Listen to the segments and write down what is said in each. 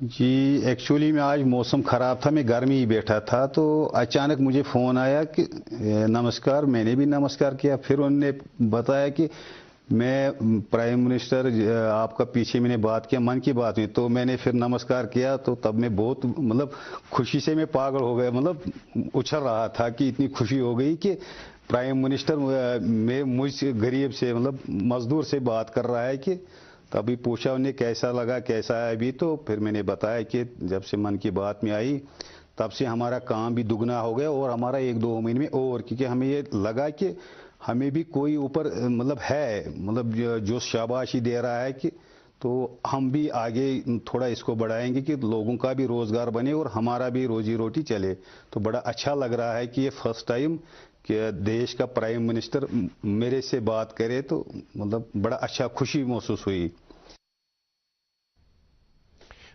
جی actually میں آج موسم خراب تھا، میں گھر میں ہی بیٹھا تھا، تو اچانک مجھے فون آیا کہ نمسکار، میں نے بھی نمسکار کیا، پھر انہوں نے بتایا کہ میں پرائم منسٹر آپ کا پیچھے میں نے بات کیا من کی بات میں، تو میں نے پھر نمسکار کیا، تو تب میں بہت مطلب خوشی سے میں پاگل ہو گیا، مطلب اچھل رہا تھا کہ اتنی خوشی ہو گئی کہ پرائم منسٹر میں مجھ سے غریب سے مطلب مزدور سے بات کر رہا ہے، کہ تبھی پوچھا انہیں کیسا لگا کیسا ہے ابھی، تو پھر میں نے بتایا کہ جب سے من کی بات میں آئی تب سے ہمارا کام بھی دگنا ہو گیا، اور ہمارا 1-2 مہینے میں اور، کیونکہ ہمیں یہ لگا کہ ہمیں بھی کوئی اوپر مطلب ہے مطلب جو شاباشی دے رہا ہے، کہ تو ہم بھی آگے تھوڑا اس کو بڑھائیں گے کہ لوگوں کا بھی روزگار بنے اور ہمارا بھی روزی روٹی چلے، تو بڑا اچھا لگ رہا ہے کہ یہ فرسٹ ٹائم کہ دیش کا پرائم منسٹر میرے سے بات کرے، تو مطلب بڑا اچھا خوشی محسوس ہوئی۔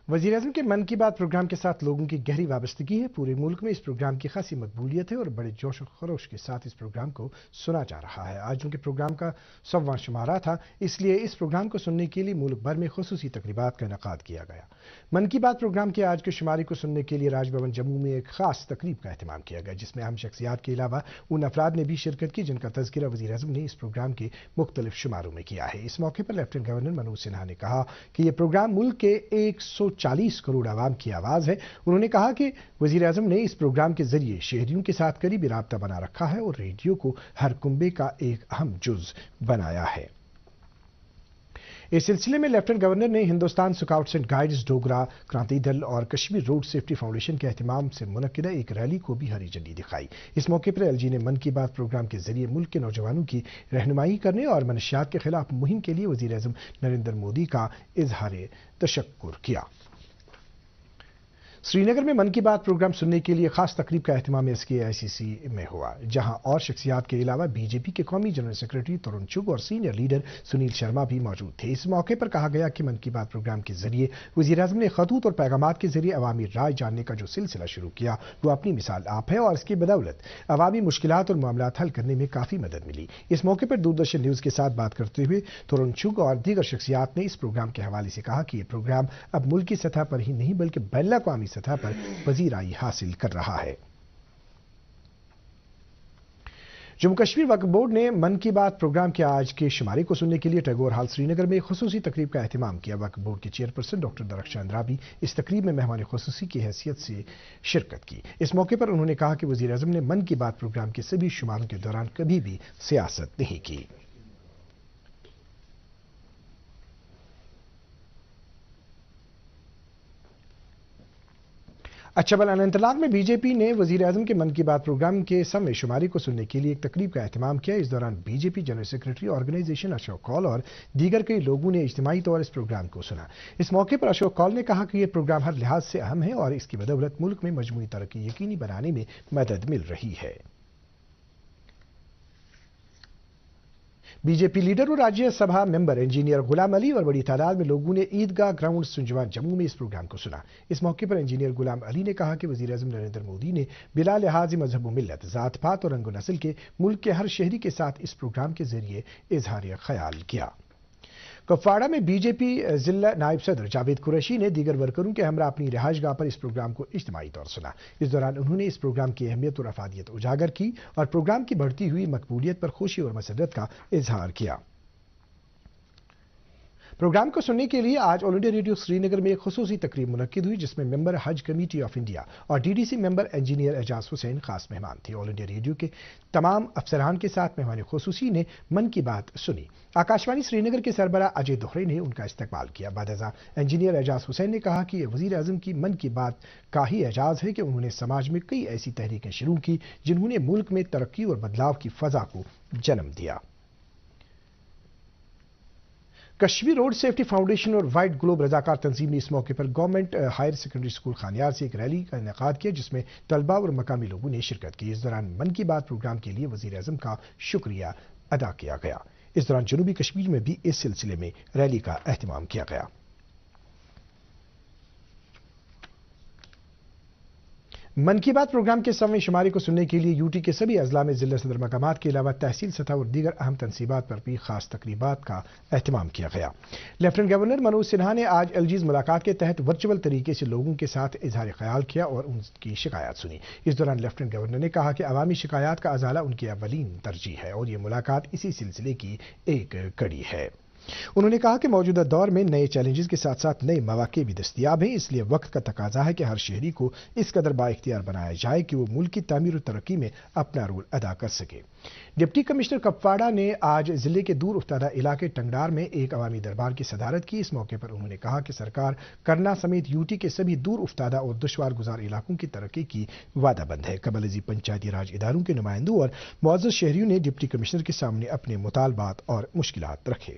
وزیر اعظم کے من کی بات پروگرام کے ساتھ لوگوں کی گہری وابستگی ہے، پورے ملک میں اس پروگرام کی خاصی مقبولیت ہے اور بڑے جوش و خروش کے ساتھ اس پروگرام کو سنا جا رہا ہے۔ آج چونکہ پروگرام کا 100واں شمارہ تھا، اس لیے اس پروگرام کو سننے کے لیے ملک بھر میں خصوصی تقریبات کا انعقاد کیا گیا۔ من کی بات پروگرام کے آج کے شمارے کو سننے کے لیے راج بھون جموں میں ایک خاص تقریب کا اہتمام کیا گیا، جس میں اہم شخصیات کے علاوہ ان افراد نے بھی شرکت کی جن کا تذکرہ وزیر اعظم نے اس پروگرام کے مختلف شماروں میں کیا ہے۔ اس موقع پر لیفٹیننٹ گورنر منوج سنہا نے کہا کہ یہ پروگرام ملک کے 140 کروڑ عوام کی آواز ہے۔ انہوں نے کہا کہ وزیر اعظم نے اس پروگرام کے ذریعے شہریوں کے ساتھ قریبی رابطہ بنا رکھا ہے اور ریڈیو کو ہر کنبے کا ایک اہم جز بنایا ہے۔ اس سلسلے میں لیفٹیننٹ گورنر نے Hindustan scouts and guides, Dogra Kranti Dal اور کشمیر روڈ سیفٹی فاؤنڈیشن کے اہتمام سے منعقدہ ایک ریلی کو بھی ہری جھنڈی دکھائی۔ اس موقع پر ایل جی نے من کی بات پروگرام کے ذریعے ملک کے نوجوانوں کی رہنمائی کرنے اور منشیات کے خلاف مہم کے لیے وزیر اعظم نریندر مودی کا اظہار تشکر کیا۔ سری نگر میں من کی بات پروگرام سننے کے لیے خاص تقریب کا اہتمام ایس کے آئی سی سی میں ہوا، جہاں اور شخصیات کے علاوہ بی جے پی کے قومی جنرل سیکرٹری ترون چگ اور سینئر لیڈر سنیل شرما بھی موجود تھے۔ اس موقع پر کہا گیا کہ من کی بات پروگرام کے ذریعے وزیر اعظم نے خطوط اور پیغامات کے ذریعے عوامی رائے جاننے کا جو سلسلہ شروع کیا وہ اپنی مثال آپ ہے، اور اس کی بدولت عوامی مشکلات اور معاملات حل کرنے میں کافی مدد ملی۔ اس موقع پر دوردرشن نیوز کے ساتھ بات کرتے ہوئے ترون چگ اور دیگر شخصیات نے اس پروگرام کے حوالے سے کہا کہ یہ پروگرام اب ملک کی سطح پر ہی نہیں بلکہ بین الاقوامی سطح پر پذیرائی حاصل کر رہا ہے۔ جموں کشمیر وقف بورڈ نے من کی بات پروگرام کے آج کے شمارے کو سننے کے لیے ٹیگور ہال سری نگر میں خصوصی تقریب کا اہتمام کیا۔ وقف بورڈ کے چیئرپرسن ڈاکٹر درخشاں اندرا بھی اس تقریب میں مہمان خصوصی کی حیثیت سے شرکت کی۔ اس موقع پر انہوں نے کہا کہ وزیر اعظم نے من کی بات پروگرام کے سبھی شماروں کے دوران کبھی بھی سیاست نہیں کی۔ اچھبل اننت ناگ میں بی جے پی نے وزیر اعظم کے من کی بات پروگرام کے 100ویں شمارے کو سننے کے لیے ایک تقریب کا اہتمام کیا۔ اس دوران بی جے پی جنرل سیکرٹری آرگنائزیشن اشوک کول اور دیگر کئی لوگوں نے اجتماعی طور اس پروگرام کو سنا۔ اس موقع پر اشوک کول نے کہا کہ یہ پروگرام ہر لحاظ سے اہم ہے اور اس کی بدولت ملک میں مجموعی ترقی یقینی بنانے میں مدد مل رہی ہے۔ بی جے پی لیڈر اور راجیہ سبھا ممبر انجینئر غلام علی اور بڑی تعداد میں لوگوں نے عیدگاہ گراؤنڈ سنجوان جموں میں اس پروگرام کو سنا۔ اس موقع پر انجینئر غلام علی نے کہا کہ وزیر اعظم نریندر مودی نے بلا لحاظ مذہب و ملت، ذات پات اور رنگ و نسل کے ملک کے ہر شہری کے ساتھ اس پروگرام کے ذریعے اظہار خیال کیا۔ کپواڑہ میں بی جے پی ضلع نائب صدر جاوید قریشی نے دیگر ورکروں کے ہمراہ اپنی رہائش گاہ پر اس پروگرام کو اجتماعی طور سنا۔ اس دوران انہوں نے اس پروگرام کی اہمیت اور افادیت اجاگر کی اور پروگرام کی بڑھتی ہوئی مقبولیت پر خوشی اور مسرت کا اظہار کیا۔ پروگرام کو سننے کے لیے آج آل انڈیا ریڈیو سری نگر میں ایک خصوصی تقریب منعقد ہوئی، جس میں ممبر حج کمیٹی آف انڈیا اور ڈی ڈی سی ممبر انجینئر اعجاز حسین خاص مہمان تھے۔ آل انڈیا ریڈیو کے تمام افسران کے ساتھ مہمان خصوصی نے من کی بات سنی۔ آکاشوانی سری نگر کے سربراہ اجے دوہرے نے ان کا استقبال کیا۔ بعد ازاں انجینئر اعجاز حسین نے کہا کہ یہ وزیر اعظم کی من کی بات کا ہی اعجاز ہے کہ انہوں نے سماج میں کئی ایسی تحریکیں شروع کی جنہوں نے ملک میں ترقی اور بدلاؤ کی فضا کو جنم دیا۔ کشمیر روڈ سیفٹی فاؤنڈیشن اور وائٹ گلوب رضاکار تنظیم نے اس موقع پر government higher secondary school Khanyar سے ایک ریلی کا انعقاد کیا، جس میں طلباء اور مقامی لوگوں نے شرکت کی۔ اس دوران من کی بات پروگرام کے لیے وزیر اعظم کا شکریہ ادا کیا گیا۔ اس دوران جنوبی کشمیر میں بھی اس سلسلے میں ریلی کا اہتمام کیا گیا۔ من کی بات پروگرام کے 100ویں شمارے کو سننے کے لیے یوٹی کے سبھی اضلاع میں ضلع صدر مقامات کے علاوہ تحصیل سطح اور دیگر اہم تنصیبات پر بھی خاص تقریبات کا اہتمام کیا گیا۔ لیفٹیننٹ گورنر منوج سنہا نے آج ایل جیز ملاقات کے تحت ورچوئل طریقے سے لوگوں کے ساتھ اظہار خیال کیا اور ان کی شکایات سنی۔ اس دوران لیفٹیننٹ گورنر نے کہا کہ عوامی شکایات کا ازالہ ان کی اولین ترجیح ہے اور یہ ملاقات اسی سلسلے کی ایک کڑی ہے۔ انہوں نے کہا کہ موجودہ دور میں نئے چیلنجز کے ساتھ ساتھ نئے مواقع بھی دستیاب ہیں، اس لیے وقت کا تقاضا ہے کہ ہر شہری کو اس قدر بااختیار بنایا جائے کہ وہ ملک کی تعمیر و ترقی میں اپنا رول ادا کر سکے۔ ڈپٹی کمشنر کپواڑہ نے آج ضلع کے دور افتادہ علاقے ٹنگڈار میں ایک عوامی دربار کی صدارت کی۔ اس موقع پر انہوں نے کہا کہ سرکار کرنا سمیت یوٹی کے سبھی دور افتادہ اور دشوار گزار علاقوں کی ترقی کی وعدہ بند ہے۔ قبل ازیں پنچایتی راج اداروں کے نمائندوں اور معزز شہریوں نے ڈپٹی کمشنر کے سامنے اپنے مطالبات اور مشکلات رکھے۔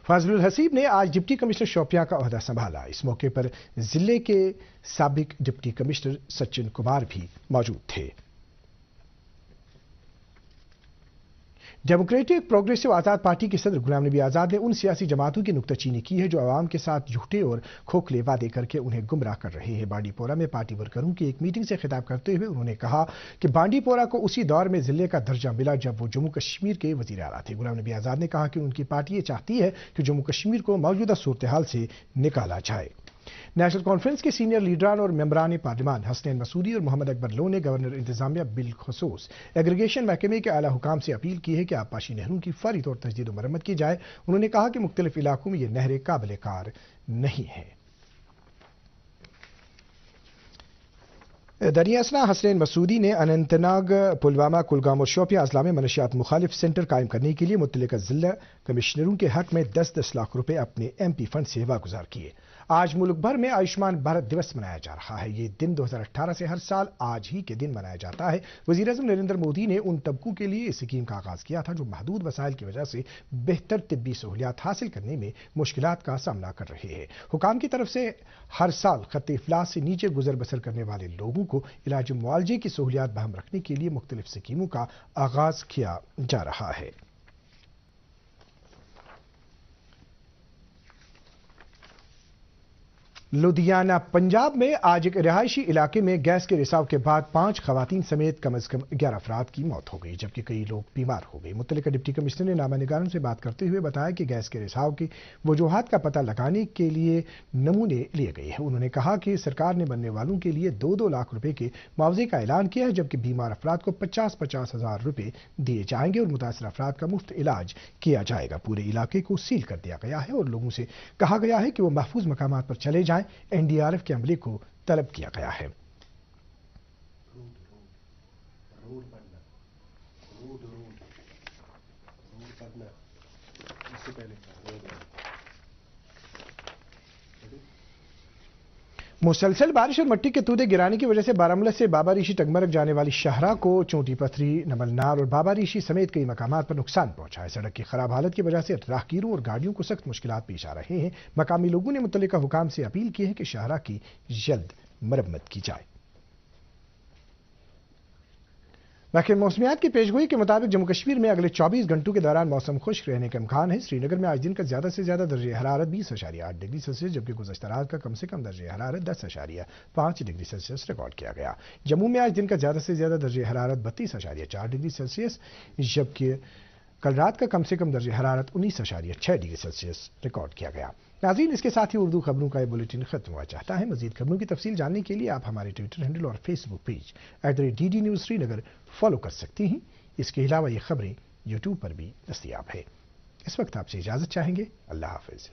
فاضل الحسیب نے آج ڈپٹی کمشنر شوپیاں کا عہدہ سنبھالا۔ اس موقع پر ضلع کے سابق ڈپٹی کمشنر سچن کمار بھی موجود تھے۔ ڈیموکریٹک پروگریسو آزاد پارٹی کے صدر غلام نبی آزاد نے ان سیاسی جماعتوں کی نکتہ چینی کی ہے جو عوام کے ساتھ جھوٹے اور کھوکھلے وعدے کر کے انہیں گمراہ کر رہے ہیں۔ بانڈی پورہ میں پارٹی ورکروں کی ایک میٹنگ سے خطاب کرتے ہوئے انہوں نے کہا کہ بانڈی پورہ کو اسی دور میں ضلع کا درجہ ملا جب وہ جموں کشمیر کے وزیر اعلیٰ تھے۔ غلام نبی آزاد نے کہا کہ ان کی پارٹی یہ چاہتی ہے کہ جموں کشمیر کو موجودہ صورتحال سے نکالا جائے۔ نیشنل کانفرنس کے سینئر لیڈران اور ممبران پارلیمان حسنین مسعودی اور محمد اکبر لو نے گورنر انتظامیہ بالخصوص ایگریگیشن محکمے کے اعلیٰ حکام سے اپیل کی ہے کہ آبپاشی نہروں کی فوری طور تجدید و مرمت کی جائے۔ انہوں نے کہا کہ مختلف علاقوں میں یہ نہریں قابل کار نہیں ہیں۔ دریا اثنا حسنین مسعودی نے اننت ناگ، پلوامہ، کلگام اور شوپیاں اضلاع میں منشیات مخالف سینٹر قائم کرنے کے لیے متعلقہ ضلع کمشنروں کے حق میں 10-10 لاکھ روپے اپنے ایم پی فنڈ سے واگزار کیے۔ آج ملک بھر میں آیوشمان بھارت دیوس منایا جا رہا ہے۔ یہ دن 2018 سے ہر سال آج ہی کے دن منایا جاتا ہے۔ وزیر اعظم نریندر مودی نے ان طبقوں کے لیے اس اسکیم کا آغاز کیا تھا جو محدود وسائل کی وجہ سے بہتر طبی سہولیات حاصل کرنے میں مشکلات کا سامنا کر رہے ہیں۔ حکام کی طرف سے ہر سال خط افلاس سے نیچے گزر بسر کرنے والے لوگوں کو علاج و معالجے کی سہولیات بہم رکھنے کے لیے مختلف اسکیموں کا آغاز کیا جا رہا ہے۔ لدھیانہ پنجاب میں آج ایک رہائشی علاقے میں گیس کے رساؤ کے بعد 5 خواتین سمیت کم از کم 11 افراد کی موت ہو گئی جبکہ کئی لوگ بیمار ہو گئے۔ متعلقہ ڈپٹی کمشنر نے نامہ نگاروں سے بات کرتے ہوئے بتایا کہ گیس کے رساؤ کی وجوہات کا پتہ لگانے کے لیے نمونے لیے گئے ہیں۔ انہوں نے کہا کہ سرکار نے مرنے والوں کے لیے 2-2 لاکھ روپے کے معاوضے کا اعلان کیا ہے جبکہ بیمار افراد کو 50-50 ہزار روپے دیے جائیں گے اور متاثرہ افراد کا مفت علاج کیا جائے گا۔ پورے علاقے کو سیل کر دیا گیا ہے اور لوگوں سے کہا گیا ہے کہ وہ محفوظ مقامات پر چلے جائیں۔ NDRF کے عملے کو طلب کیا گیا ہے۔ مسلسل بارش اور مٹی کے تودے گرانے کی وجہ سے بارامولہ سے بابا ریشی ٹنگمرگ جانے والی شاہراہ کو چونٹی پتھری، نملنار اور بابا ریشی سمیت کئی مقامات پر نقصان پہنچا ہے۔ سڑک کی خراب حالت کی وجہ سے راہگیروں اور گاڑیوں کو سخت مشکلات پیش آ رہے ہیں۔ مقامی لوگوں نے متعلقہ حکام سے اپیل کی ہے کہ شاہراہ کی جلد مرمت کی جائے۔ محکمہ موسمیات کی پیشگوئی کے مطابق جموں کشمیر میں اگلے 24 گھنٹوں کے دوران موسم خشک رہنے کا امکان ہے۔ سری نگر میں آج دن کا زیادہ سے زیادہ درجہ حرارت 20.8 ڈگری سیلسیس جبکہ گزشتہ رات کا کم سے کم درجہ حرارت 10.5 ڈگری سیلسیس ریکارڈ کیا گیا۔ جموں میں آج دن کا زیادہ سے زیادہ درجہ حرارت 32.4 ڈگری سیلسیس جبکہ کل رات کا کم سے کم درجہ حرارت 19.6 ڈگری سیلسیس ریکارڈ کیا گیا۔ ناظرین، اس کے ساتھ ہی اردو خبروں کا یہ بلیٹن ختم ہوا چاہتا ہے۔ مزید خبروں کی تفصیل جاننے کے لیے آپ ہمارے ٹویٹر ہینڈل اور فیس بک پیج @DD News سری نگر فالو کر سکتی ہیں۔ اس کے علاوہ یہ خبریں یوٹیوب پر بھی دستیاب ہے۔ اس وقت آپ سے اجازت چاہیں گے۔ اللہ حافظ۔